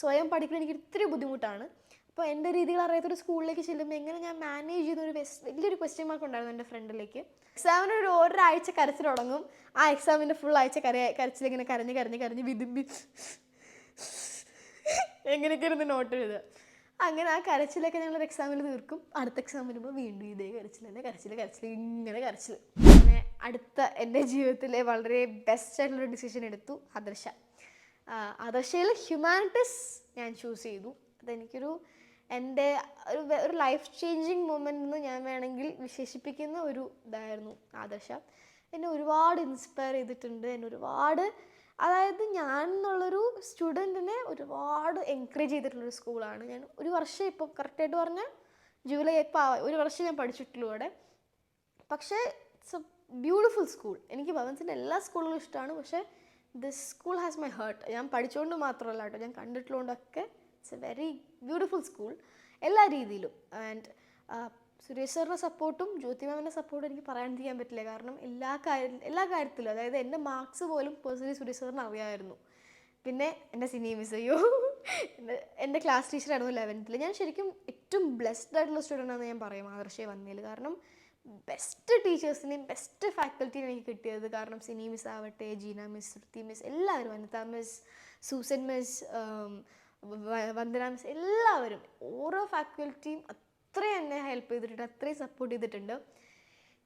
സ്വയം പഠിക്കാൻ എനിക്ക് ഇത്തിരി ബുദ്ധിമുട്ടാണ്. അപ്പോൾ എൻ്റെ രീതികൾ അറിയാത്തൊരു സ്കൂളിലേക്ക് ചെല്ലുമ്പോൾ എങ്ങനെ ഞാൻ മാനേജ് ചെയ്യുന്നൊരു വലിയൊരു ക്വസ്റ്റ്യൻ മാർക്ക് ഉണ്ടായിരുന്നു എൻ്റെ ഫ്രണ്ടിലേക്ക്. എക്സാമിന് ഒരാഴ്ച കരച്ചിൽ തുടങ്ങും. ആ എക്സാമിൻ്റെ ഫുൾ ആഴ്ച കരച്ചിലിങ്ങനെ കരഞ്ഞ് കരഞ്ഞ് കരഞ്ഞ് വിതുമ്പി എങ്ങനെയൊക്കെ ഇരുന്ന് നോട്ട് എഴുതുക. അങ്ങനെ ആ കരച്ചിലൊക്കെ ഞങ്ങളൊരു എക്സാമിൽ തീർക്കും. അടുത്ത എക്സാം വരുമ്പോൾ വീണ്ടും ഇതേ കരച്ചിൽ തന്നെ, കരച്ചിൽ ഇങ്ങനെ കരച്ചിൽ. അങ്ങനെ അടുത്ത എൻ്റെ ജീവിതത്തിലെ വളരെ ബെസ്റ്റ് ആയിട്ടുള്ളൊരു ഡിസിഷൻ എടുത്തു. ആദർശയിൽ ഹ്യൂമാനിറ്റീസ് ഞാൻ ചൂസ് ചെയ്തു. അതെനിക്കൊരു എൻ്റെ ഒരു ലൈഫ് ചേഞ്ചിങ് മൊമെൻ്റ് എന്ന് ഞാൻ വേണമെങ്കിൽ വിശേഷിപ്പിക്കുന്ന ഒരു ഇതായിരുന്നു ആദർശ. എന്നെ ഒരുപാട് ഇൻസ്പയർ ചെയ്തിട്ടുണ്ട്. എന്നെ ഒരുപാട്, അതായത് ഞാൻ എന്നുള്ളൊരു സ്റ്റുഡൻറ്റിനെ ഒരുപാട് എൻകറേജ് ചെയ്തിട്ടുള്ളൊരു സ്കൂളാണ്. ഞാൻ ഒരു വർഷം, ഇപ്പോൾ കറക്റ്റായിട്ട് പറഞ്ഞാൽ ജൂലൈ ഇപ്പോൾ ഒരു വർഷം ഞാൻ പഠിച്ചിട്ടുള്ളൂ അവിടെ. പക്ഷേ ഇറ്റ്സ് എ ബ്യൂട്ടിഫുൾ സ്കൂൾ. എനിക്ക് ഭവൻസിൻ്റെ എല്ലാ സ്കൂളുകളും ഇഷ്ടമാണ്. പക്ഷേ this school has my heart. ഞാൻ പഠിച്ചുകൊണ്ട് മാത്രമല്ല കേട്ടോ, ഞാൻ കണ്ടിട്ടുള്ളതുകൊണ്ടൊക്കെ it's a very beautiful school എല്ലാ രീതിയിലും. ആൻഡ് സുരേഷ് സാറിൻ്റെ സപ്പോർട്ടും ജ്യോതി മാമിൻ്റെ സപ്പോർട്ടും എനിക്ക് പറയാണ്ടിരിക്കാൻ പറ്റില്ല. കാരണം എല്ലാ കാര്യത്തിലും, അതായത് എൻ്റെ മാർക്സ് പോലും പേഴ്സണലി സുരേഷ് സാറിന് അറിയാമായിരുന്നു. പിന്നെ എൻ്റെ സിനി മിസ്, അയ്യോ, എൻ്റെ ക്ലാസ് ടീച്ചറായിരുന്നു 11th. ഞാൻ ശരിക്കും ഏറ്റവും ബ്ലെസ്ഡ് ആയിട്ടുള്ള സ്റ്റുഡൻ്റ് ആണെന്ന് ഞാൻ പറയും ആദർശയെ വന്നതിൽ. കാരണം ബെസ്റ്റ് ടീച്ചേഴ്സിനെയും ബെസ്റ്റ് ഫാക്കൽറ്റിയും എനിക്ക് കിട്ടിയത്. കാരണം സിനി മിസ് ആവട്ടെ, ജീന മിസ്, ശ്രുതി മിസ്, എല്ലാവരും, Anitha miss, Susan miss, Vandana miss, എല്ലാവരും, ഓരോ ഫാക്കൽറ്റിയും അത്രയും എന്നെ ഹെൽപ്പ് ചെയ്തിട്ടുണ്ട്, അത്രയും സപ്പോർട്ട് ചെയ്തിട്ടുണ്ട്.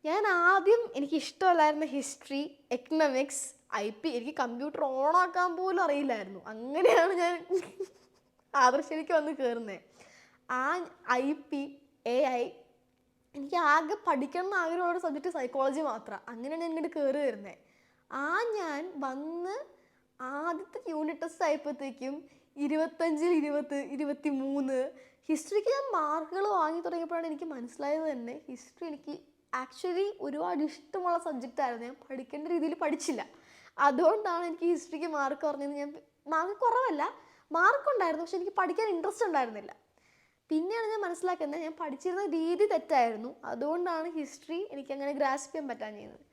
ഞാൻ ആദ്യം എനിക്ക് ഇഷ്ടമല്ലായിരുന്ന ഹിസ്റ്ററി, എക്കണോമിക്സ്, IP, എനിക്ക് കമ്പ്യൂട്ടർ ഓണാക്കാൻ പോലും അറിയില്ലായിരുന്നു. അങ്ങനെയാണ് ഞാൻ ആദർശയിലേക്ക് വന്ന് കയറുന്നത്. ആ IP, AI, എനിക്ക് ആകെ പഠിക്കണം എന്ന് ആഗ്രഹമുള്ള സബ്ജക്റ്റ് സൈക്കോളജി മാത്രമാണ്. അങ്ങനെയാണ് ഞാൻ ഇങ്ങോട്ട് കയറി വരുന്നത്. ഞാൻ വന്ന് ആദ്യത്തെ യൂണിറ്റ് ടെസ്റ്റ് ആയപ്പോഴത്തേക്കും 25-ൽ 20, 23. ഹിസ്റ്ററിക്ക് ഞാൻ മാർക്കുകൾ വാങ്ങി തുടങ്ങിയപ്പോഴാണ് എനിക്ക് മനസ്സിലായത് തന്നെ ഹിസ്റ്ററി എനിക്ക് ആക്ച്വലി ഒരുപാട് ഇഷ്ടമുള്ള സബ്ജക്റ്റായിരുന്നു. ഞാൻ പഠിക്കേണ്ട രീതിയിൽ പഠിച്ചില്ല. അതുകൊണ്ടാണ് എനിക്ക് ഹിസ്റ്ററിക്ക് മാർക്ക് കുറഞ്ഞത്. മാർക്ക് കുറവല്ല, മാർക്കുണ്ടായിരുന്നു, പക്ഷെ എനിക്ക് പഠിക്കാൻ ഇൻട്രസ്റ്റ് ഉണ്ടായിരുന്നില്ല. പിന്നെയാണ് ഞാൻ മനസ്സിലാക്കുന്നത് ഞാൻ പഠിച്ചിരുന്ന രീതി തെറ്റായിരുന്നു. അതുകൊണ്ടാണ് ഹിസ്റ്ററി എനിക്കങ്ങനെ ഗ്രാസ്പ് ചെയ്യാൻ പറ്റാൻ ചെയ്യുന്നത്.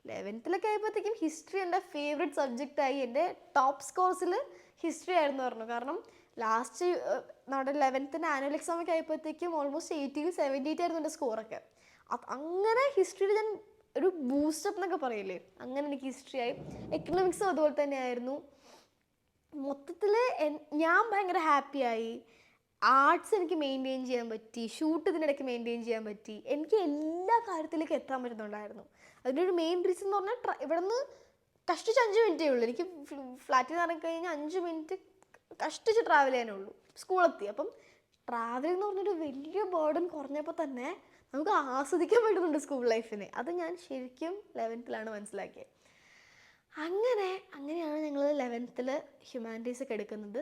11th ആയപ്പോഴത്തേക്കും ഹിസ്റ്ററി എൻ്റെ ഫേവറേറ്റ് സബ്ജക്റ്റായി. എൻ്റെ ടോപ്പ് സ്കോർസിൽ ഹിസ്റ്ററി ആയിരുന്നു പറഞ്ഞു. കാരണം ലാസ്റ്റ് നമ്മുടെ 11th ആനുവൽ എക്സാം ഒക്കെ ആയപ്പോഴത്തേക്കും ഓൾമോസ്റ്റ് 80-78 ആയിരുന്നു എൻ്റെ സ്കോറൊക്കെ. അങ്ങനെ ഹിസ്റ്ററിയിൽ ഞാൻ ഒരു ബൂസ്റ്റപ്പ് എന്നൊക്കെ പറയില്ലേ, അങ്ങനെ എനിക്ക് ഹിസ്റ്ററി ആയി. എക്കണോമിക്സും അതുപോലെ തന്നെയായിരുന്നു. മൊത്തത്തിൽ ഞാൻ ഭയങ്കര ഹാപ്പിയായി. ആർട്സ് എനിക്ക് മെയിൻറ്റെയിൻ ചെയ്യാൻ പറ്റി, ഷൂട്ട് ഇതിനിടയ്ക്ക് മെയിൻറ്റെയിൻ ചെയ്യാൻ പറ്റി. എനിക്ക് എല്ലാ കാര്യത്തിലേക്കും എത്താൻ പറ്റുന്നുണ്ടായിരുന്നു. അതിൻ്റെ ഒരു മെയിൻ റീസൺ എന്ന് പറഞ്ഞാൽ ഇവിടെ നിന്ന് കഷ്ടിച്ച് 5 മിനിറ്റേ ഉള്ളൂ. എനിക്ക് ഫ്ലാറ്റിൽ നിന്ന് ഇറങ്ങിക്കഴിഞ്ഞാൽ 5 മിനിറ്റ് കഷ്ടിച്ച് ട്രാവൽ ചെയ്യാനുള്ളൂ സ്കൂളെത്തി. അപ്പം ട്രാവലിംഗ് എന്ന് പറഞ്ഞൊരു വലിയ ബേർഡൻ കുറഞ്ഞപ്പോൾ തന്നെ നമുക്ക് ആസ്വദിക്കാൻ പറ്റുന്നുണ്ട് സ്കൂൾ ലൈഫിനെ. അത് ഞാൻ ശരിക്കും 11th മനസ്സിലാക്കിയത്. അങ്ങനെയാണ് ഞങ്ങൾ 11th ഹ്യൂമാനിറ്റീസ് ഒക്കെ എടുക്കുന്നത്.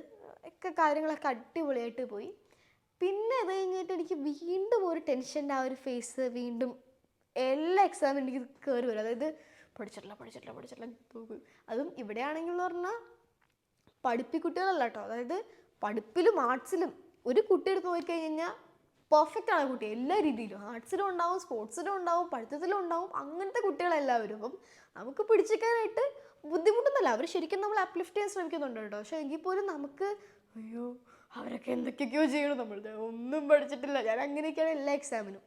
ഒക്കെ കാര്യങ്ങളൊക്കെ അടിപൊളിയായിട്ട് പോയി. പിന്നെ അത് കഴിഞ്ഞിട്ട് എനിക്ക് വീണ്ടും ഒരു ടെൻഷൻ്റെ ആ ഒരു ഫേസ് വീണ്ടും എല്ലാ എക്സാമിനും എനിക്ക് കയറി വരും. അതായത് പഠിച്ചിട്ടില്ല തോക്കും. അതും ഇവിടെയാണെങ്കിൽ എന്ന് പറഞ്ഞാൽ പഠിപ്പിക്കുട്ടികളല്ല കേട്ടോ. അതായത് പഠിപ്പിലും ആർട്സിലും ഒരു കുട്ടി എടുത്ത് നോക്കിക്കഴിഞ്ഞാൽ പെർഫെക്റ്റ് ആണ് കുട്ടി എല്ലാ രീതിയിലും. ആർട്സിലും ഉണ്ടാവും, സ്പോർട്സിലും ഉണ്ടാവും, പഠിത്തത്തിലും ഉണ്ടാവും. അങ്ങനത്തെ കുട്ടികളെല്ലാവരും. അപ്പം നമുക്ക് പിടിച്ചേക്കാനായിട്ട് ബുദ്ധിമുട്ടൊന്നുമല്ല. അവർ ശരിക്കും നമ്മൾ അപ്ലിഫ്റ്റ് ചെയ്യാൻ ശ്രമിക്കുന്നുണ്ട് കേട്ടോ. പക്ഷെ എങ്കിൽ പോലും നമുക്ക് അയ്യോ അവരൊക്കെ എന്തൊക്കെയൊക്കെയോ ചെയ്യണം, നമ്മൾ ഒന്നും പഠിച്ചിട്ടില്ല. ഞാൻ അങ്ങനെയൊക്കെയാണ് എല്ലാ എക്സാമിനും.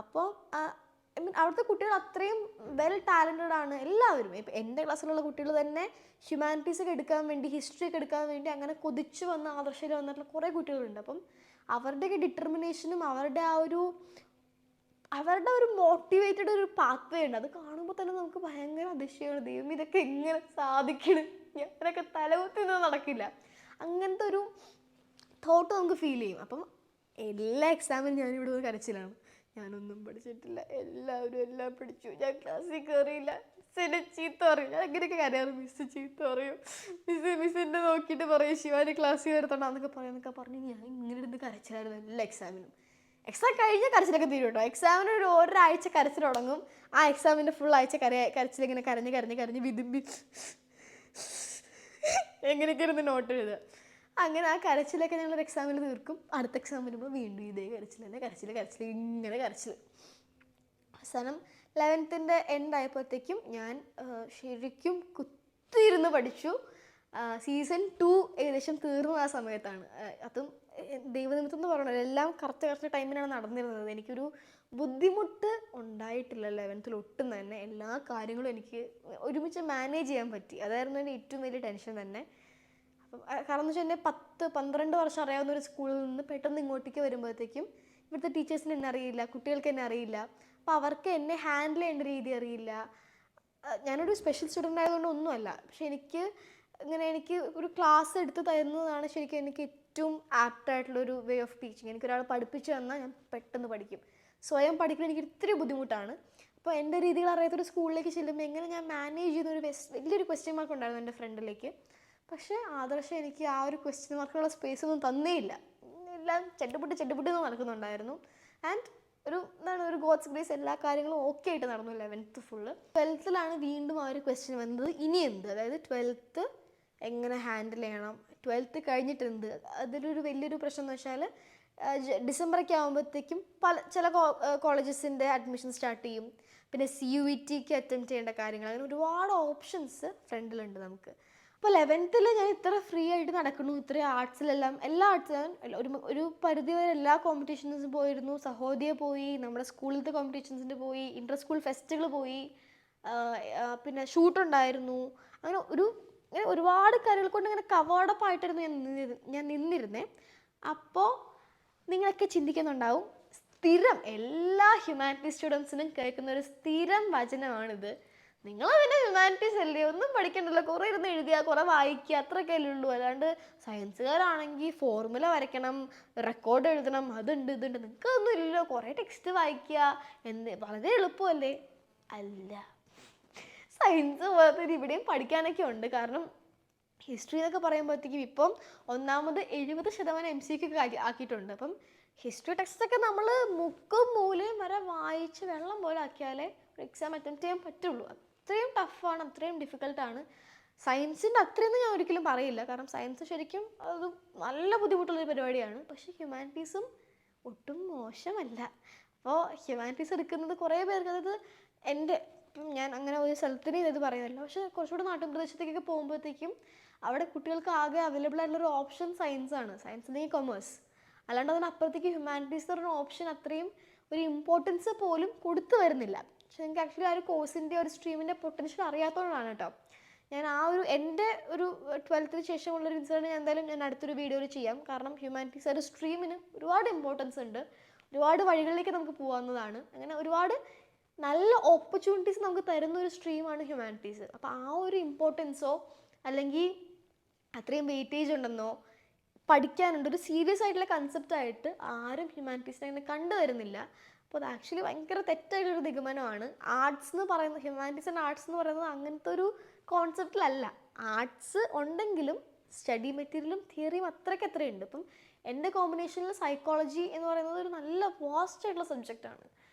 അപ്പോൾ അവിടുത്തെ കുട്ടികൾ അത്രയും വെൽ ടാലൻറ്റഡ് ആണ് എല്ലാവരും. ഇപ്പം എൻ്റെ ക്ലാസ്സിലുള്ള കുട്ടികൾ തന്നെ ഹ്യൂമാനിറ്റീസ് ഒക്കെ എടുക്കാൻ വേണ്ടി, ഹിസ്റ്ററി ഒക്കെ എടുക്കാൻ വേണ്ടി അങ്ങനെ കൊതിച്ച് വന്ന ആദർശയിൽ വന്നിട്ടുള്ള കുറേ കുട്ടികളുണ്ട്. അപ്പം അവരുടെയൊക്കെ ഡിറ്റർമിനേഷനും അവരുടെ ഒരു മോട്ടിവേറ്റഡ് ഒരു പാത്ത് വേ ഉണ്ട്. അത് കാണുമ്പോൾ തന്നെ നമുക്ക് ഭയങ്കര അതിശയമാണ്. ദൈവം ഇതൊക്കെ എങ്ങനെ സാധിക്കണം, ഞാനൊക്കെ തലകുത്തിയൊന്നും നടക്കില്ല, അങ്ങനത്തെ ഒരു തോട്ട് നമുക്ക് ഫീൽ ചെയ്യും. അപ്പം എല്ലാ എക്സാമിനും ഞാനിവിടെ ഒരു കരച്ചിലാണ്. ഞാനൊന്നും പഠിച്ചിട്ടില്ല, എല്ലാവരും എല്ലാം പഠിച്ചു, ഞാൻ ക്ലാസ്സിൽ കയറിയില്ല, മിസ്സിനെ ചീത്ത പറയും. ഞാൻ അങ്ങനെയൊക്കെ കരയാറ്. മിസ്സ് ചീത്ത പറയും, മിസ്സിൻ്റെ നോക്കിയിട്ട് പറയും ശിവാനി ക്ലാസ്സിൽ കയറത്തോണ്ടാന്നൊക്കെ പറയാന്നൊക്കെ പറഞ്ഞ് ഞാൻ ഇങ്ങനെ ഇരുന്ന് കരച്ചിലായിരുന്നു എല്ലാ എക്സാമിനും. എക്സാം കഴിഞ്ഞ കരച്ചിലൊക്കെ തീരും കേട്ടോ. എക്സാമിന് ഒരാഴ്ച കരച്ചിൽ തുടങ്ങും. ആ എക്സാമിൻ്റെ ഫുൾ ആഴ്ച കരച്ചിലിങ്ങനെ കരഞ്ഞ് കരഞ്ഞ് കരഞ്ഞ് വിതുമ്പി എങ്ങനെയൊക്കെ ഇരുന്ന് നോട്ട് എഴുതുക. അങ്ങനെ ആ കരച്ചിലൊക്കെ ഞങ്ങളൊരു എക്സാമിൽ തീർക്കും. അടുത്ത എക്സാം വരുമ്പോൾ വീണ്ടും ഇതേ കരച്ചിൽ തന്നെ, കരച്ചിൽ ഇങ്ങനെ കരച്ചിൽ. അവസാനം 11th എൻഡ് ആയപ്പോഴത്തേക്കും ഞാൻ ശരിക്കും കുത്തിയിരുന്ന് പഠിച്ചു. സീസൺ 2 ഏകദേശം തീർന്നു ആ സമയത്താണ്. അതും ദൈവനിമിത്തം എന്ന് പറയണത് എല്ലാം കറക്റ്റ് ടൈമിനാണ് നടന്നിരുന്നത്. എനിക്കൊരു ബുദ്ധിമുട്ട് ഉണ്ടായിട്ടില്ല 11th ഒട്ടും തന്നെ. എല്ലാ കാര്യങ്ങളും എനിക്ക് ഒരുമിച്ച് മാനേജ് ചെയ്യാൻ പറ്റി. അതായിരുന്നു എൻ്റെ ഏറ്റവും വലിയ ടെൻഷൻ തന്നെ. അപ്പം കാരണം എന്ന് വെച്ചാൽ എന്നെ 10-12 വർഷം അറിയാവുന്ന ഒരു സ്കൂളിൽ നിന്ന് പെട്ടെന്ന് ഇങ്ങോട്ടേക്ക് വരുമ്പോഴത്തേക്കും ഇവിടുത്തെ ടീച്ചേഴ്സിന് എന്നെ അറിയില്ല, കുട്ടികൾക്ക് എന്നെ അറിയില്ല. അപ്പോൾ അവർക്ക് എന്നെ ഹാൻഡിൽ ചെയ്യേണ്ട രീതി അറിയില്ല. ഞാനൊരു സ്പെഷ്യൽ സ്റ്റുഡൻ്റ് ആയതുകൊണ്ട് ഒന്നുമല്ല, പക്ഷെ എനിക്ക് ഒരു ക്ലാസ് എടുത്ത് തരുന്നതാണ് ശരിക്കും എനിക്ക് ഏറ്റവും ആപ്റ്റായിട്ടുള്ളൊരു വേ ഓഫ് ടീച്ചിങ്. എനിക്കൊരാൾ പഠിപ്പിച്ചു തന്നാൽ ഞാൻ പെട്ടെന്ന് പഠിക്കും. സ്വയം പഠിക്കാൻ എനിക്ക് ഇത്തിരി ബുദ്ധിമുട്ടാണ്. അപ്പോൾ എൻ്റെ രീതികൾ അറിയാത്തൊരു സ്കൂളിലേക്ക് ചെല്ലുമ്പോൾ എങ്ങനെ ഞാൻ മാനേജ് ചെയ്യുന്നൊരു വലിയൊരു ക്വസ്റ്റ്യൻ മാർക്ക് ഉണ്ടായിരുന്നു എൻ്റെ ഫ്രണ്ടിലേക്ക്. പക്ഷേ ആദർശം എനിക്ക് ആ ഒരു ക്വസ്റ്റ്യൻ മാർക്കുള്ള സ്പേസ് ഒന്നും തന്നേയില്ല. എല്ലാം ചെട്ടുപൊട്ടി നടക്കുന്നുണ്ടായിരുന്നു. ആൻഡ് ഒരു ഗോഡ്സ് ഗ്രേസ് എല്ലാ കാര്യങ്ങളും ഓക്കെ ആയിട്ട് നടന്നു 11th ഫുള്ള്. 12th വീണ്ടും ആ ഒരു ക്വസ്റ്റ്യൻ വന്നത് ഇനി എന്ത്, അതായത് 12th എങ്ങനെ ഹാൻഡിൽ ചെയ്യണം, 12th കഴിഞ്ഞിട്ട് എന്ത്. അതിലൊരു വലിയൊരു പ്രശ്നം എന്ന് വെച്ചാൽ ഡിസംബറൊക്കെ ആകുമ്പോഴത്തേക്കും ചില കോളേജസിൻ്റെ അഡ്മിഷൻ സ്റ്റാർട്ട് ചെയ്യും. പിന്നെ CUETക്ക് അറ്റംപ്റ്റ് ചെയ്യേണ്ട കാര്യങ്ങൾ, അങ്ങനെ ഒരുപാട് ഓപ്ഷൻസ് ഫ്രണ്ടിലുണ്ട് നമുക്ക്. അപ്പോൾ 11th ഞാൻ ഇത്ര ഫ്രീ ആയിട്ട് നടക്കുന്നു. ഇത്രയും ആർട്സിലെല്ലാം എല്ലാ ആർട്സിലും ഒരു പരിധി വരെ എല്ലാ കോമ്പറ്റീഷൻസും പോയിരുന്നു. സഹോദയ പോയി, നമ്മുടെ സ്കൂളിലത്തെ കോമ്പറ്റീഷൻസിൻ്റെ പോയി, ഇൻ്റർ സ്കൂൾ ഫെസ്റ്റുകൾ പോയി, പിന്നെ ഷൂട്ടുണ്ടായിരുന്നു. അങ്ങനെ ഒരുപാട് കാര്യങ്ങൾ കൊണ്ട് ഇങ്ങനെ കവേർഡപ്പ് ആയിട്ടായിരുന്നു ഞാൻ നിന്നിരുന്നേ. അപ്പോൾ നിങ്ങളൊക്കെ ചിന്തിക്കുന്നുണ്ടാവും, സ്ഥിരം എല്ലാ ഹ്യൂമാനിറ്റീസ് സ്റ്റുഡൻസിനും കേൾക്കുന്ന ഒരു സ്ഥിരം വചനമാണിത്, നിങ്ങൾ പിന്നെ ഹ്യൂമാനിറ്റീസ് അല്ലേ, ഒന്നും പഠിക്കണ്ടല്ലോ, കുറേ ഇരുന്ന് എഴുതുക, കുറേ വായിക്കുക, അത്രയൊക്കെ അല്ലേ ഉള്ളൂ. അല്ലാണ്ട് സയൻസുകാരാണെങ്കിൽ ഫോർമുല വരയ്ക്കണം, റെക്കോർഡ് എഴുതണം, അതുണ്ട് ഇതുണ്ട്, നിങ്ങൾക്കൊന്നും ഇല്ലല്ലോ, കുറേ ടെക്സ്റ്റ് വായിക്കുക, വളരെ എളുപ്പമല്ലേ. അല്ല, സയൻസ് പോലത്തെ ഇവിടെയും പഠിക്കാനൊക്കെ ഉണ്ട്. കാരണം ഹിസ്റ്ററി എന്നൊക്കെ പറയുമ്പോഴത്തേക്കും ഇപ്പം ഒന്നാമത് 70% MCQ ആക്കിയിട്ടുണ്ട്. അപ്പം ഹിസ്റ്ററി ടെക്സ്റ്റൊക്കെ നമ്മൾ മുക്കും മൂലയും വരെ വായിച്ച് വെള്ളം പോലെ ആക്കിയാലേ ഒരു എക്സാം അറ്റംപ്റ്റ് ചെയ്യാൻ പറ്റുള്ളൂ. അത്രയും ടഫാണ്, അത്രയും ഡിഫിക്കൽട്ടാണ്. സയൻസിൻ്റെ അത്രയൊന്നും ഞാൻ ഒരിക്കലും പറയില്ല, കാരണം സയൻസ് ശരിക്കും അത് നല്ല ബുദ്ധിമുട്ടുള്ളൊരു പരിപാടിയാണ്. പക്ഷേ ഹ്യൂമാനിറ്റീസും ഒട്ടും മോശമല്ല. അപ്പോൾ ഹ്യൂമാനിറ്റീസ് എടുക്കുന്നത് കുറേ പേർക്ക്, അതായത് ഇപ്പം ഞാൻ അങ്ങനെ ഒരു സ്ഥലത്തിന് ഇത് പറയുന്നില്ല, പക്ഷേ കുറച്ചുകൂടെ നാട്ടുപ്രദേശത്തേക്കൊക്കെ പോകുമ്പോഴത്തേക്കും അവിടെ കുട്ടികൾക്ക് ആകെ അവൈലബിൾ ആയിട്ടുള്ളൊരു ഓപ്ഷൻ സയൻസാണ്, അല്ലെങ്കിൽ കൊമേഴ്സ്. അല്ലാണ്ട് അതിനപ്പുറത്തേക്ക് ഹ്യൂമാനിറ്റീസ് എന്ന് പറഞ്ഞ ഓപ്ഷൻ അത്രയും ഒരു ഇമ്പോർട്ടൻസ് പോലും കൊടുത്തു വരുന്നില്ല. പക്ഷെ എനിക്ക് ആക്ച്വലി ആ ഒരു കോഴ്സിൻ്റെ ഒരു സ്ട്രീമിൻ്റെ പൊട്ടൻഷ്യൽ അറിയാത്തതുകൊണ്ടാണ് കേട്ടോ. ഞാൻ എൻ്റെ ഒരു 12th ശേഷമുള്ളൊരു ഇൻസിഡൻറ്റ് ഞാൻ അടുത്തൊരു വീഡിയോയിൽ ചെയ്യാം. കാരണം ഹ്യൂമാനിറ്റീസ് ഒരു സ്ട്രീമിന് ഒരുപാട് ഇമ്പോർട്ടൻസ് ഉണ്ട്, ഒരുപാട് വഴികളിലേക്ക് നമുക്ക് പോകാവുന്നതാണ്. അങ്ങനെ ഒരുപാട് നല്ല ഓപ്പർച്യൂണിറ്റീസ് നമുക്ക് തരുന്ന ഒരു സ്ട്രീമാണ് ഹ്യൂമാനിറ്റീസ്. അപ്പോൾ ആ ഒരു ഇമ്പോർട്ടൻസോ അല്ലെങ്കിൽ അത്രയും വെയിറ്റേജ് ഉണ്ടെന്നോ പഠിക്കാനുണ്ട് ഒരു സീരിയസ് ആയിട്ടുള്ള കൺസെപ്റ്റായിട്ട് ആരും ഹ്യൂമാനിറ്റീസിനെ അങ്ങനെ കണ്ടുവരുന്നില്ല. അപ്പോൾ അത് ആക്ച്വലി ഭയങ്കര തെറ്റായിട്ടൊരു നിഗമനമാണ്. ആർട്സ് എന്ന് പറയുന്നത്, ഹ്യൂമാനിറ്റീസ് ആൻഡ് ആർട്സ് എന്ന് പറയുന്നത് അങ്ങനത്തെ ഒരു കോൺസെപ്റ്റിലല്ല. ആർട്സ് ഉണ്ടെങ്കിലും സ്റ്റഡി മെറ്റീരിയലും തിയറിയും അത്രയ്ക്കത്രയുണ്ട്. ഇപ്പം എൻ്റെ കോമ്പിനേഷനിൽ സൈക്കോളജി എന്ന് പറയുന്നത് ഒരു നല്ല വാസ്റ്റ് ആയിട്ടുള്ള സബ്ജക്റ്റാണ്.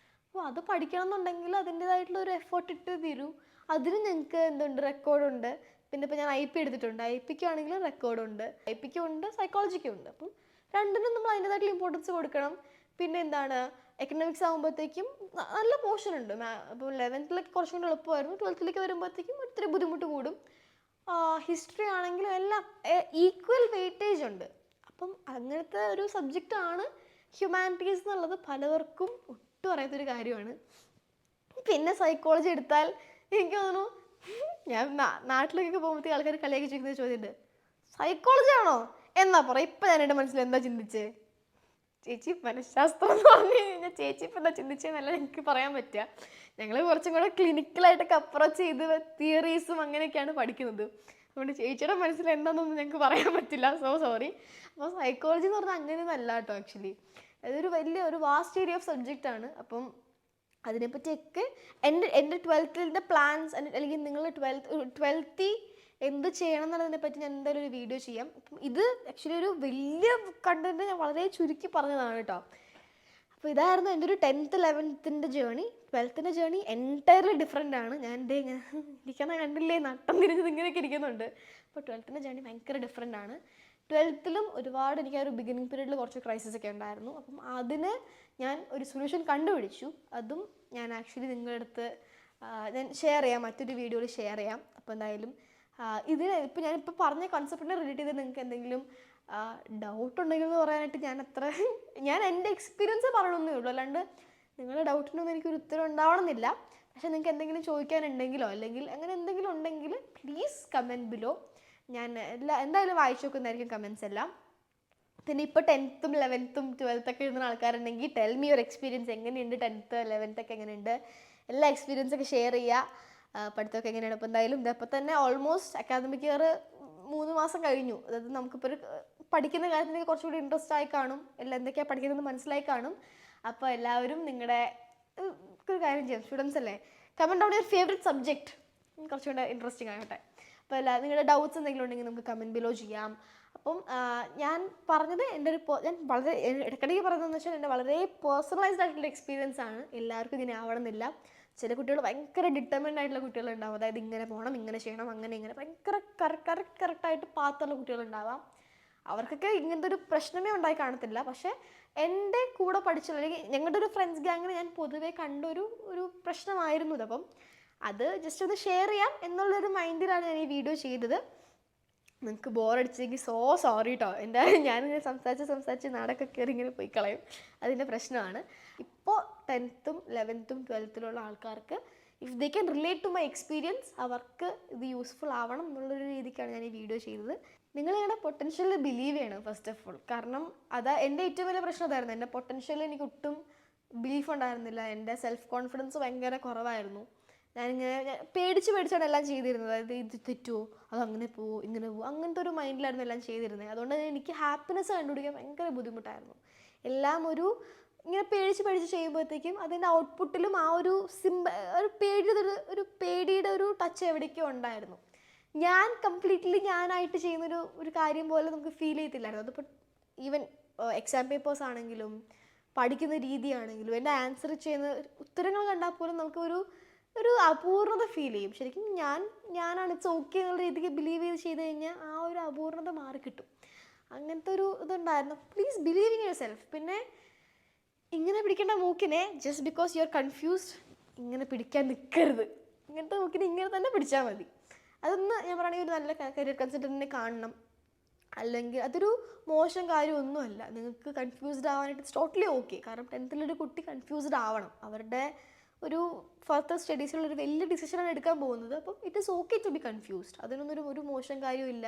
അപ്പോൾ അത് പഠിക്കണം എന്നുണ്ടെങ്കിൽ അതിൻ്റേതായിട്ടുള്ള ഒരു എഫേർട്ട് ഇട്ട് തരൂ. അതിന് ഞങ്ങൾക്ക് എന്തുണ്ട്, റെക്കോർഡുണ്ട്. പിന്നെ ഇപ്പോൾ ഞാൻ IP എടുത്തിട്ടുണ്ട്, IPക്ക് ആണെങ്കിലും റെക്കോർഡുണ്ട്, IPക്കും ഉണ്ട്, സൈക്കോളജിക്കും ഉണ്ട്. അപ്പം രണ്ടിനും നമ്മൾ അതിൻ്റേതായിട്ടുള്ള ഇമ്പോർട്ടൻസ് കൊടുക്കണം. പിന്നെ എക്കണോമിക്സ് ആകുമ്പോഴത്തേക്കും നല്ല പോർഷൻ ഉണ്ട്. അപ്പോൾ 11th കുറച്ചും കൂടി എളുപ്പമായിരുന്നു, 12th വരുമ്പോഴത്തേക്കും ഒത്തിരി ബുദ്ധിമുട്ട് കൂടും. ഹിസ്റ്ററി ആണെങ്കിലും എല്ലാം ഈക്വൽ വെയിറ്റേജ് ഉണ്ട്. അപ്പം അങ്ങനത്തെ ഒരു സബ്ജക്റ്റാണ് ഹ്യൂമാനിറ്റീസ് എന്നുള്ളത് പലവർക്കും ഒട്ടും അറിയാത്തൊരു കാര്യമാണ്. പിന്നെ സൈക്കോളജി എടുത്താൽ എനിക്ക് തോന്നുന്നു, ഞാൻ നാട്ടിലേക്കൊക്കെ പോകുമ്പോഴത്തേക്ക് ആൾക്കാർ കളിയാക്കി ചോദിക്കുന്ന ചോദ്യമുണ്ട്, സൈക്കോളജി ആണോ എന്നാ പറ. ഇപ്പം ഞാൻ എൻ്റെ മനസ്സിൽ എന്താ ചിന്തിച്ചേ? ചേച്ചി മനഃശാസ്ത്രം എന്ന് പറഞ്ഞു കഴിഞ്ഞാൽ ചേച്ചി ഇപ്പം എന്താ ചിന്തിച്ചതെന്നല്ല എനിക്ക് പറയാൻ പറ്റുക. ഞങ്ങൾ കുറച്ചും കൂടെ ക്ലിനിക്കലായിട്ടൊക്കെ അപ്രോച്ച് ചെയ്ത് തിയറീസും അങ്ങനെയൊക്കെയാണ് പഠിക്കുന്നത്. അതുകൊണ്ട് ചേച്ചിയുടെ മനസ്സിൽ എന്താണെന്നൊന്നും ഞങ്ങൾക്ക് പറയാൻ പറ്റില്ല, സോ സോറി. അപ്പോൾ സൈക്കോളജി എന്ന് പറഞ്ഞാൽ അങ്ങനെയൊന്നും അല്ല കേട്ടോ. ആക്ച്വലി അതൊരു ഒരു വാസ്റ്റ് ഏരിയ ഓഫ് സബ്ജക്റ്റാണ്. അപ്പം അതിനെപ്പറ്റിയൊക്കെ എൻ്റെ 12th പ്ലാൻസ്, അല്ലെങ്കിൽ നിങ്ങൾ 12th എന്ത് ചെയ്യണം എന്നുള്ളതിനെ പറ്റി ഞാൻ എന്തായാലും ഒരു വീഡിയോ ചെയ്യാം. അപ്പം ഇത് ആക്ച്വലി ഒരു വലിയ കണ്ടന്റ് ഞാൻ വളരെ ചുരുക്കി പറഞ്ഞതാണ് കേട്ടോ. അപ്പോൾ ഇതായിരുന്നു എൻ്റെ ഒരു 10th 11th journey. 12th journey entirely different ആണ്. ഞാൻ എൻ്റെ ഇങ്ങനെ ഇരിക്കുന്ന കണ്ടില്ലേ, നട്ടം തിരിഞ്ഞത് ഇങ്ങനെയൊക്കെ ഇരിക്കുന്നുണ്ട്. അപ്പോൾ 12th ജേണി ഭയങ്കര ഡിഫറെൻ്റ് ആണ്. 12th ഒരുപാട് എനിക്ക് ആ ഒരു ബിഗിനിങ് പീരീഡിൽ കുറച്ച് ക്രൈസിസ് ഒക്കെ ഉണ്ടായിരുന്നു. അപ്പം അതിന് ഞാൻ ഒരു സൊല്യൂഷൻ കണ്ടുപിടിച്ചു. അതും ഞാൻ ആക്ച്വലി നിങ്ങളുടെ അടുത്ത് ഞാൻ ഷെയർ ചെയ്യാം, മറ്റൊരു വീഡിയോയിൽ ഷെയർ ചെയ്യാം. അപ്പോൾ എന്തായാലും ഇതിന് ഇപ്പം ഞാനിപ്പോൾ പറഞ്ഞ കോൺസെപ്റ്റിനെ റിലേറ്റ് ചെയ്ത് നിങ്ങൾക്ക് എന്തെങ്കിലും ഡൗട്ട് ഉണ്ടെങ്കിൽ എന്ന് പറയാനായിട്ട് ഞാൻ എൻ്റെ എക്സ്പീരിയൻസ് പറയണമെന്നേ ഉള്ളൂ, അല്ലാണ്ട് നിങ്ങളുടെ ഡൗട്ടിനൊന്നും എനിക്കൊരു ഉത്തരം ഉണ്ടാവണമെന്നില്ല. പക്ഷേ നിങ്ങൾക്ക് എന്തെങ്കിലും ചോദിക്കാനുണ്ടെങ്കിലോ അല്ലെങ്കിൽ അങ്ങനെ എന്തെങ്കിലും ഉണ്ടെങ്കിൽ പ്ലീസ് കമൻറ്റ് ബിലോ. ഞാൻ എന്തായാലും വായിച്ചു നോക്കുന്നതായിരിക്കും കമൻറ്റ്സ് എല്ലാം. പിന്നെ ഇപ്പോൾ 10th 11th 12th ഒക്കെ എഴുതുന്ന ആൾക്കാരുണ്ടെങ്കിൽ ടെൽ മീ യുവർ എക്സ്പീരിയൻസ്, എങ്ങനെയുണ്ട് 10th 11th ഒക്കെ എങ്ങനെയുണ്ട്, എല്ലാ എക്സ്പീരിയൻസൊക്കെ ഷെയർ ചെയ്യുക. പഠിത്തമൊക്കെ എങ്ങനെയാണ്. ഇപ്പോൾ എന്തായാലും ഇതപ്പോൾ തന്നെ ഓൾമോസ്റ്റ് അക്കാദമിക് ഇയർ 3 മാസം കഴിഞ്ഞു. അതായത് നമുക്കിപ്പോൾ ഒരു പഠിക്കുന്ന കാര്യത്തിനൊക്കെ കുറച്ചുകൂടി ഇൻട്രസ്റ്റ് ആയി കാണും, എല്ലാം എന്തൊക്കെയാണ് പഠിക്കുന്നതെന്ന് മനസ്സിലായി കാണും. അപ്പോൾ എല്ലാവരും നിങ്ങളുടെ ഒരു കാര്യം ചെയ്യാം, സ്റ്റുഡൻസ് അല്ലേ, comment down your favourite subject, കുറച്ചുകൂടെ ഇൻട്രസ്റ്റിംഗ് ആകട്ടെ. അപ്പോൾ നിങ്ങളുടെ ഡൗട്ട്സ് എന്തെങ്കിലും ഉണ്ടെങ്കിൽ നമുക്ക് കമൻറ്റ് ബിലോ ചെയ്യാം. അപ്പം ഞാൻ പറഞ്ഞത് ഞാൻ വളരെ ഇടയ്ക്കിടയ്ക്ക് പറയുന്നതെന്ന് വെച്ചാൽ എൻ്റെ വളരെ പേഴ്സണലൈസ്ഡ് ആയിട്ടുള്ള എക്സ്പീരിയൻസ് ആണ്. എല്ലാവർക്കും ഇങ്ങനെ ആവണമെന്നില്ല. ചില കുട്ടികൾ ഭയങ്കര ഡിറ്റർമിൻഡ് ആയിട്ടുള്ള കുട്ടികളുണ്ടാവും, അതായത് ഇങ്ങനെ പോകണം, ഇങ്ങനെ ചെയ്യണം, അങ്ങനെ ഇങ്ങനെ ഭയങ്കര കറക്റ്റായിട്ട് പാത്തുള്ള കുട്ടികളുണ്ടാവാം. അവർക്കൊക്കെ ഇങ്ങനത്തെ ഒരു പ്രശ്നമേ ഉണ്ടായി കാണത്തില്ല. പക്ഷേ എൻ്റെ കൂടെ പഠിച്ചുള്ള അല്ലെങ്കിൽ ഞങ്ങളുടെ ഒരു ഫ്രണ്ട്സ് ഗ്യാങ്ങിന് ഞാൻ പൊതുവേ കണ്ടൊരു പ്രശ്നമായിരുന്നു ഇത്. അപ്പം അത് ജസ്റ്റ് ഒന്ന് ഷെയർ ചെയ്യാം എന്നുള്ളൊരു മൈൻഡിലാണ് ഞാൻ ഈ വീഡിയോ ചെയ്തത്. നിങ്ങൾക്ക് ബോറടിച്ചെങ്കിൽ സോറി കേട്ടോ. ഞാനിങ്ങനെ സംസാരിച്ച് നാടൊക്കെ കയറി ഇങ്ങനെ പോയി കളയും, അതിൻ്റെ പ്രശ്നമാണ്. ഇപ്പോൾ 10th 11th 12th ആൾക്കാർക്ക് if they can relate to my experience, അവർക്ക് ഇത് യൂസ്ഫുൾ ആവണം എന്നുള്ളൊരു രീതിക്കാണ് ഞാൻ ഈ വീഡിയോ ചെയ്തത്. നിങ്ങൾ നിങ്ങളുടെ പൊട്ടൻഷ്യലിൽ ബിലീവ് ചെയ്യണം ഫസ്റ്റ് ഓഫ് ഓൾ. കാരണം എൻ്റെ ഏറ്റവും വലിയ പ്രശ്നം അതായിരുന്നു. എൻ്റെ പൊട്ടൻഷ്യലിൽ എനിക്ക് ഒട്ടും ബിലീഫ് ഉണ്ടായിരുന്നില്ല. എൻ്റെ സെൽഫ് കോൺഫിഡൻസ് ഭയങ്കര കുറവായിരുന്നു. ഞാനിങ്ങനെ പേടിച്ചാണ് എല്ലാം ചെയ്തിരുന്നത്. അതായത് ഇത് തെറ്റുമോ, അതങ്ങനെ പോവോ, ഇങ്ങനെ പോവോ, അങ്ങനത്തെ ഒരു മൈൻഡിലായിരുന്നു എല്ലാം ചെയ്തിരുന്നത്. അതുകൊണ്ട് എനിക്ക് ഹാപ്പിനെസ് കണ്ടുപിടിക്കാൻ ഭയങ്കര ബുദ്ധിമുട്ടായിരുന്നു. എല്ലാം ഇങ്ങനെ പേടിച്ച് ചെയ്യുമ്പോഴത്തേക്കും അതിൻ്റെ ഔട്ട്പുട്ടിലും ആ ഒരു പേടിയുടെ ഒരു ടച്ച് എവിടേക്കോ ഉണ്ടായിരുന്നു. ഞാൻ കംപ്ലീറ്റ്ലി ഞാനായിട്ട് ചെയ്യുന്നൊരു കാര്യം പോലെ നമുക്ക് ഫീൽ ചെയ്യത്തില്ലായിരുന്നു. അതിപ്പോൾ ഈവൻ എക്സാം പേപ്പേഴ്സ് ആണെങ്കിലും പഠിക്കുന്ന രീതിയാണെങ്കിലും എൻ്റെ ആൻസർ ചെയ്യുന്ന ഉത്തരങ്ങൾ കണ്ടാൽ പോലും നമുക്ക് ഒരു അപൂർണത ഫീൽ ചെയ്യും. ശരിക്കും ഞാനാണ് ഇറ്റ്സ് ഓക്കെ എന്നുള്ള രീതിക്ക് ബിലീവ് ചെയ്ത് കഴിഞ്ഞാൽ ആ ഒരു അപൂർണത മാറിക്കിട്ടും. അങ്ങനത്തെ ഒരു ഇതുണ്ടായിരുന്നു. Please believe in yourself. പിന്നെ ഇങ്ങനെ പിടിക്കേണ്ട മൂക്കിനെ just because you are confused ഇങ്ങനെ പിടിക്കാൻ നിൽക്കരുത്. ഇങ്ങനത്തെ മൂക്കിനെ ഇങ്ങനെ തന്നെ പിടിച്ചാൽ മതി. അതൊന്ന് ഞാൻ പറയുകയാണെങ്കിൽ ഒരു നല്ല കരിയർ കൺസൾട്ടൻറ്റിനെ കാണണം. അല്ലെങ്കിൽ അതൊരു മോശം കാര്യമൊന്നുമല്ല. നിങ്ങൾക്ക് കൺഫ്യൂസ്ഡ് ആവാനായിട്ട് ഇറ്റ്സ് ടോട്ടലി ഓക്കെ. കാരണം 10th കുട്ടി കൺഫ്യൂസ്ഡ് ആവണം. അവരുടെ ഒരു ഫർദർ സ്റ്റഡീസിലുള്ള ഒരു വലിയ ഡിസിഷനാണ് എടുക്കാൻ പോകുന്നത്. അപ്പം it is okay to be confused. അതിനൊന്നും ഒരു മോശം കാര്യമില്ല.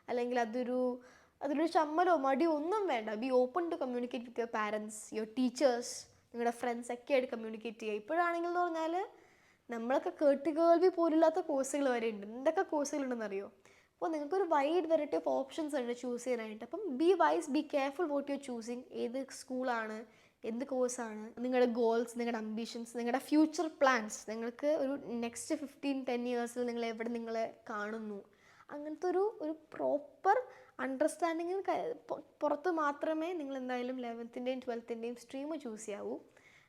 അല്ലെങ്കിൽ അതിലൊരു ചമ്മലോ മടിയോ ഒന്നും വേണ്ട. Be open to communicate with your parents, your teachers, നിങ്ങളുടെ ഫ്രണ്ട്സ് ഒക്കെ ആയിട്ട് കമ്മ്യൂണിക്കേറ്റ് ചെയ്യുക. ഇപ്പോഴാണെങ്കിൽ എന്ന് പറഞ്ഞാൽ നമ്മളൊക്കെ കേൾവി പോലില്ലാത്ത കോഴ്സുകൾ വരെ ഉണ്ട്. എന്തൊക്കെ കോഴ്സുകളുണ്ടെന്ന് അറിയോ? അപ്പോൾ നിങ്ങൾക്കൊരു വൈഡ് വെറൈറ്റി ഓഫ് ഓപ്ഷൻസ് ഉണ്ട് ചൂസ് ചെയ്യാനായിട്ട്. അപ്പം be wise, be careful what you are choosing. ഏത് സ്കൂളാണ്, എന്ത് കോഴ്സാണ്, നിങ്ങളുടെ ഗോൾസ്, നിങ്ങളുടെ അംബിഷൻസ്, നിങ്ങളുടെ ഫ്യൂച്ചർ പ്ലാൻസ്, നിങ്ങൾക്ക് ഒരു നെക്സ്റ്റ് 15-10 ഇയേഴ്സിൽ നിങ്ങളെ കാണുന്നു, അങ്ങനത്തെ ഒരു പ്രോപ്പർ അണ്ടർസ്റ്റാൻഡിങ്ങിന് പുറത്ത് മാത്രമേ നിങ്ങൾ എന്തായാലും 11th 12th സ്ട്രീം ചൂസ് ചെയ്യാവൂ.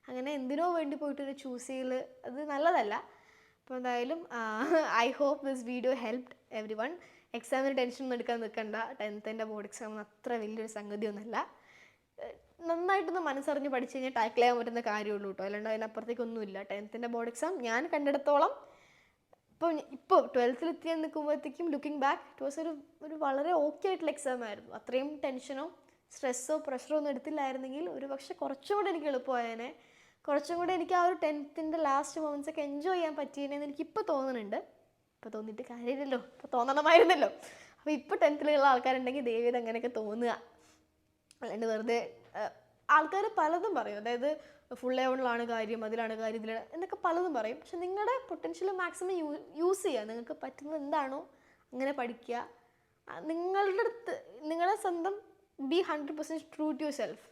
അങ്ങനെ എന്തിനോ വേണ്ടി പോയിട്ടൊരു ചൂസ് ചെയ്യൽ അത് നല്ലതല്ല. അപ്പോൾ എന്തായാലും I hope this video helped everyone. എക്സാമിന് ടെൻഷനൊന്നും എടുക്കാൻ നിൽക്കണ്ട. 10th ബോർഡ് എക്സാം അത്ര വലിയൊരു സംഗതിയൊന്നുമല്ല. നന്നായിട്ടൊന്ന് മനസ്സറിഞ്ഞ് പഠിച്ച് കഴിഞ്ഞാൽ ടാക്കിൾ ചെയ്യാൻ പറ്റുന്ന കാര്യമുള്ളൂ കേട്ടോ. അല്ലാണ്ട് അതിനപ്പുറത്തേക്കൊന്നുമില്ല. 10th ബോർഡ് എക്സാം ഞാൻ കണ്ടിടത്തോളം ഇപ്പോൾ 12th എത്തി നിൽക്കുമ്പോഴത്തേക്കും ലുക്കിംഗ് ബാക്ക് ഇറ്റ് വാസ് ഒരു വളരെ ഓക്കെ ആയിട്ടുള്ള എക്സാം ആയിരുന്നു. അത്രയും ടെൻഷനോ സ്ട്രെസ്സോ പ്രഷറോ ഒന്നും എടുത്തില്ലായിരുന്നെങ്കിൽ ഒരു പക്ഷേ കുറച്ചും കൂടെ എനിക്ക് എളുപ്പമായേനെ. കുറച്ചും കൂടെ എനിക്ക് ആ ഒരു 10th ലാസ്റ്റ് മൊമെൻറ്റ്സ് ഒക്കെ എൻജോയ് ചെയ്യാൻ പറ്റിയെന്ന് എനിക്കിപ്പോൾ തോന്നുന്നുണ്ട്. ഇപ്പോൾ തോന്നിയിട്ട് കാര്യമില്ലല്ലോ, ഇപ്പോൾ തോന്നണമായിരുന്നല്ലോ. അപ്പോൾ ഇപ്പോൾ 10th ആൾക്കാരുണ്ടെങ്കിൽ ദൈവം അങ്ങനെയൊക്കെ തോന്നുക. അല്ലാണ്ട് വെറുതെ ആൾക്കാർ പലതും പറയും. അതായത് ഫുൾ A1 കാര്യം, അതിലാണ് കാര്യം, ഇതിലാണ് എന്നൊക്കെ പലതും പറയും. പക്ഷെ നിങ്ങളുടെ പൊട്ടൻഷ്യൽ മാക്സിമം യൂസ് ചെയ്യുക. നിങ്ങൾക്ക് പറ്റുന്നത് എന്താണോ അങ്ങനെ പഠിക്കുക. നിങ്ങളുടെ സ്വന്തം be 100% true to yourself.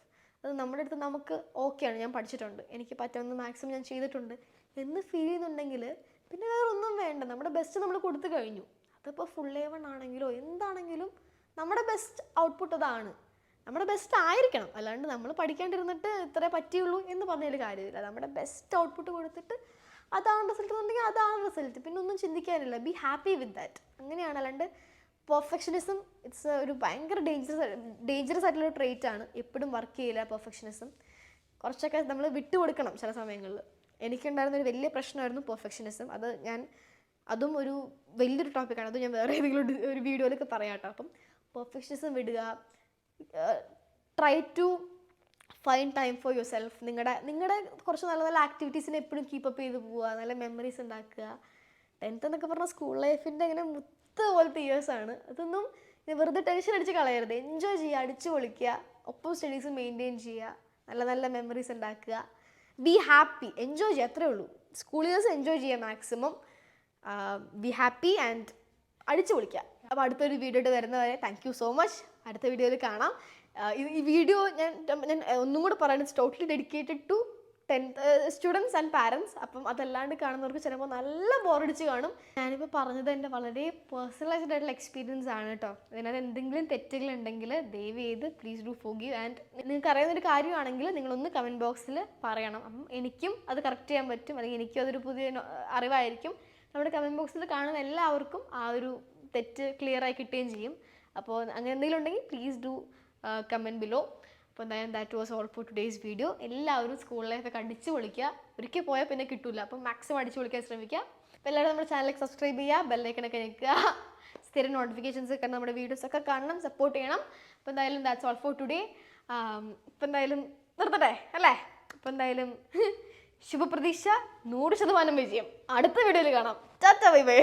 അത് നമ്മുടെ അടുത്ത് നമുക്ക് ഓക്കെയാണ്, ഞാൻ പഠിച്ചിട്ടുണ്ട്, എനിക്ക് പറ്റുന്ന മാക്സിമം ഞാൻ ചെയ്തിട്ടുണ്ട് എന്ന് ഫീൽ ചെയ്യുന്നുണ്ടെങ്കിൽ പിന്നെ വേറെ ഒന്നും വേണ്ട. നമ്മുടെ ബെസ്റ്റ് നമ്മൾ കൊടുത്തു കഴിഞ്ഞു. അതിപ്പോൾ ഫുൾ A1 ആണെങ്കിലോ എന്താണെങ്കിലും നമ്മുടെ ബെസ്റ്റ് ഔട്ട്പുട്ട് അതാണ്. നമ്മുടെ ബെസ്റ്റ് ആയിരിക്കണം. അല്ലാണ്ട് നമ്മൾ പഠിക്കാണ്ടിരുന്നിട്ട് ഇത്രേ പറ്റിയുള്ളൂ എന്ന് പറഞ്ഞതിൽ കാര്യമില്ല. നമ്മുടെ ബെസ്റ്റ് ഔട്ട്പുട്ട് കൊടുത്തിട്ട് അതാണ് റിസൾട്ട് എന്നുണ്ടെങ്കിൽ അതാണ് റിസൾട്ട്. പിന്നെ ഒന്നും ചിന്തിക്കാനില്ല. Be happy with that. അങ്ങനെയാണ്. അല്ലാണ്ട് പെർഫെക്ഷനിസം ഇറ്റ്സ് ഒരു ഭയങ്കര ഡേഞ്ചറസ് ആയിട്ടുള്ള ട്രേറ്റ് ആണ്. എപ്പോഴും വർക്ക് ചെയ്യില്ല പെർഫെക്ഷനിസം. കുറച്ചൊക്കെ നമ്മൾ വിട്ടുകൊടുക്കണം ചില സമയങ്ങളിൽ. എനിക്കുണ്ടായിരുന്നൊരു വലിയ പ്രശ്നമായിരുന്നു പെർഫെക്ഷനിസം. അത് ഞാൻ അതും ഒരു വലിയൊരു ടോപ്പിക്കാണ്. അത് ഞാൻ വേറെ ഏതെങ്കിലും ഒരു വീഡിയോയിലൊക്കെ പറയാം കേട്ടോ. അപ്പം പെർഫെക്ഷനിസം വിടുക, try to find time for yourself. നിങ്ങളുടെ കുറച്ച് നല്ല നല്ല ആക്ടിവിറ്റീസിനെ എപ്പോഴും കീപ്പപ്പ് ചെയ്ത് പോവുക, നല്ല മെമ്മറീസ് ഉണ്ടാക്കുക. 10th എന്നൊക്കെ പറഞ്ഞാൽ സ്കൂൾ ലൈഫിൻ്റെ ഇങ്ങനെ മുത്ത് പോലത്തെ ഇയേഴ്സാണ്. അതൊന്നും വെറുതെ ടെൻഷൻ അടിച്ച് കളയരുത്. എൻജോയ് ചെയ്യുക, അടിച്ച് പൊളിക്കുക, ഒപ്പം സ്റ്റഡീസ് മെയിൻറ്റെയിൻ ചെയ്യുക, നല്ല നല്ല മെമ്മറീസ് ഉണ്ടാക്കുക, ബി ഹാപ്പി, എൻജോയ് ചെയ്യുക, അത്രേ ഉള്ളൂ. സ്കൂൾ ഇയേഴ്സ് എൻജോയ് ചെയ്യുക മാക്സിമം. ബി ഹാപ്പി ആൻഡ് അടിച്ചു പൊളിക്കുക. അപ്പോൾ അടുത്തൊരു വീഡിയോ വരുന്നവരെ താങ്ക് യു സോ മച്ച്. അടുത്ത വീഡിയോയിൽ കാണാം. ഈ വീഡിയോ ഞാൻ ഒന്നും കൂടെ പറയുന്നത്, it's totally dedicated to 10th students and parents. അപ്പം അതല്ലാണ്ട് കാണുന്നവർക്ക് ചിലപ്പോൾ നല്ല ബോറടിച്ച് കാണും. ഞാനിപ്പോൾ പറഞ്ഞത് എൻ്റെ വളരെ പേഴ്സണലൈസ്ഡ് ആയിട്ടുള്ള എക്സ്പീരിയൻസ് ആണ് കേട്ടോ. അതിനകത്ത് എന്തെങ്കിലും തെറ്റുകളുണ്ടെങ്കിൽ ദയവ് ചെയ്ത് പ്ലീസ് ഡു ഫോർഗീവ്. ആൻഡ് നിങ്ങൾക്ക് അറിയുന്നൊരു കാര്യമാണെങ്കിൽ നിങ്ങളൊന്ന് കമൻറ്റ് ബോക്സിൽ പറയണം. അപ്പം എനിക്കും അത് കറക്റ്റ് ചെയ്യാൻ പറ്റും, അല്ലെങ്കിൽ എനിക്കും അതൊരു പുതിയ അറിവായിരിക്കും. നമ്മുടെ കമൻറ്റ് ബോക്സിൽ കാണുന്ന എല്ലാവർക്കും ആ ഒരു തെറ്റ് ക്ലിയറായി കിട്ടുകയും ചെയ്യും. അപ്പോൾ അങ്ങനെ എന്തെങ്കിലും ഉണ്ടെങ്കിൽ പ്ലീസ് ഡു കമൻറ്റ് ബിലോ. അപ്പോൾ എന്തായാലും that was all for today's video. എല്ലാവരും സ്കൂൾ ലൈഫൊക്കെ അടിച്ച് പൊളിക്കുക. ഒരിക്കൽ പോയാൽ പിന്നെ കിട്ടില്ല. അപ്പം മാക്സിമം അടിച്ച് പൊളിക്കാൻ ശ്രമിക്കുക. അപ്പോൾ എല്ലാവരും നമ്മുടെ ചാനലിലേക്ക് സബ്സ്ക്രൈബ് ചെയ്യുക, ബെല്ലൈക്കണൊക്കെ ഞെക്കുക, സ്ഥിരം നോട്ടിഫിക്കേഷൻസ് ഒക്കെ നമ്മുടെ വീഡിയോസൊക്കെ കാണണം, സപ്പോർട്ട് ചെയ്യണം. അപ്പോൾ എന്തായാലും ദാറ്റ്സ് ഓൾ ഫോർ ടുഡേ. ഇപ്പം എന്തായാലും നിർത്തട്ടെ അല്ലേ? അപ്പോൾ എന്തായാലും ശുഭപ്രതീക്ഷ, 100% വിജയം. അടുത്ത വീഡിയോയിൽ കാണാം. Tata, bye bye.